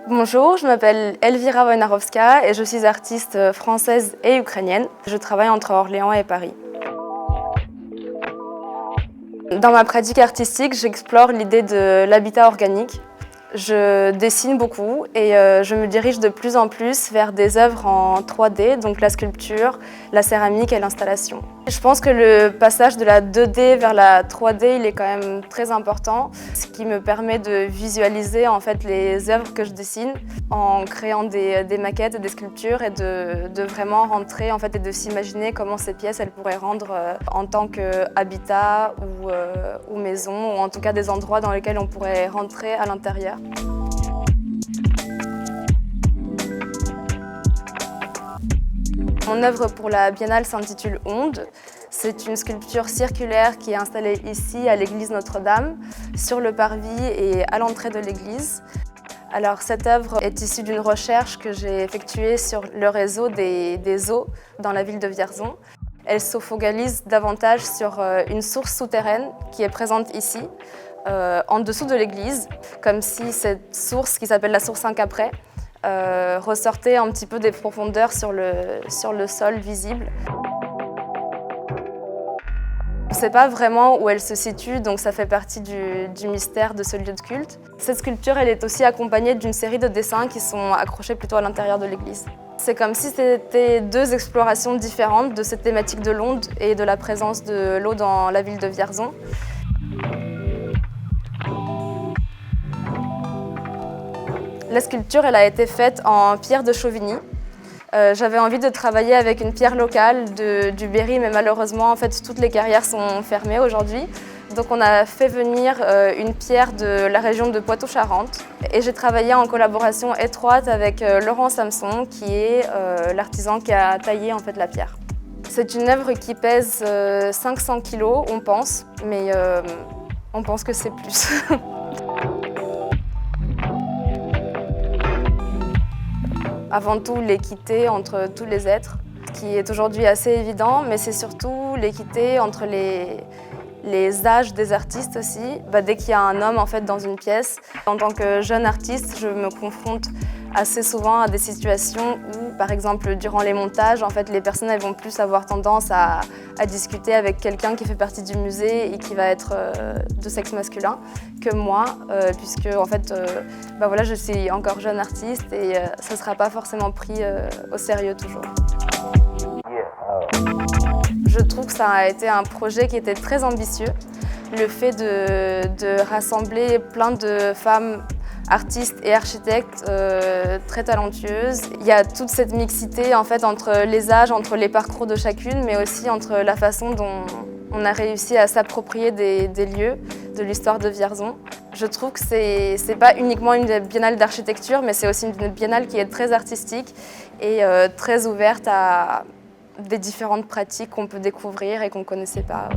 Bonjour, je m'appelle Elvira Wojnarowska et je suis artiste française et ukrainienne. Je travaille entre Orléans et Paris. Dans ma pratique artistique, j'explore l'idée de l'habitat organique. Je dessine beaucoup et je me dirige de plus en plus vers des œuvres en 3D, donc la sculpture, la céramique et l'installation. Je pense que le passage de la 2D vers la 3D, il est quand même très important, ce qui me permet de visualiser en fait les œuvres que je dessine en créant des maquettes et des sculptures et de vraiment rentrer en fait, et de s'imaginer comment ces pièces elles pourraient rendre en tant qu'habitat ou maison, ou en tout cas des endroits dans lesquels on pourrait rentrer à l'intérieur. Mon œuvre pour la Biennale s'intitule Onde. C'est une sculpture circulaire qui est installée ici à l'église Notre-Dame, sur le parvis et à l'entrée de l'église. Alors cette œuvre est issue d'une recherche que j'ai effectuée sur le réseau des eaux dans la ville de Vierzon. Elle se focalise davantage sur une source souterraine qui est présente ici, en dessous de l'église, comme si cette source, qui s'appelle la source Saint-Caprais, ressortait un petit peu des profondeurs sur le sol visible. On ne sait pas vraiment où elle se situe, donc ça fait partie du mystère de ce lieu de culte. Cette sculpture, elle est aussi accompagnée d'une série de dessins qui sont accrochés plutôt à l'intérieur de l'église. C'est comme si c'était deux explorations différentes de cette thématique de l'onde et de la présence de l'eau dans la ville de Vierzon. La sculpture, elle a été faite en pierre de Chauvigny. J'avais envie de travailler avec une pierre locale du Berry, mais malheureusement, en fait, toutes les carrières sont fermées aujourd'hui. Donc on a fait venir une pierre de la région de Poitou-Charentes. Et j'ai travaillé en collaboration étroite avec Laurent Samson, qui est l'artisan qui a taillé en fait, la pierre. C'est une œuvre qui pèse 500 kg, on pense, mais on pense que c'est plus. Avant tout, l'équité entre tous les êtres, qui est aujourd'hui assez évident, mais c'est surtout l'équité entre les âges des artistes aussi. Dès qu'il y a un homme en fait, dans une pièce, en tant que jeune artiste, je me confronte assez souvent à des situations où, par exemple, durant les montages, en fait, les personnes elles vont plus avoir tendance à discuter avec quelqu'un qui fait partie du musée et qui va être de sexe masculin que moi, puisque en fait, voilà, je suis encore jeune artiste et ça ne sera pas forcément pris au sérieux toujours. Je trouve que ça a été un projet qui était très ambitieux. Le fait de rassembler plein de femmes artistes et architectes très talentueuses. Il y a toute cette mixité en fait, entre les âges, entre les parcours de chacune, mais aussi entre la façon dont on a réussi à s'approprier des lieux de l'histoire de Vierzon. Je trouve que c'est pas uniquement une biennale d'architecture, mais c'est aussi une biennale qui est très artistique et très ouverte à des différentes pratiques qu'on peut découvrir et qu'on ne connaissait pas.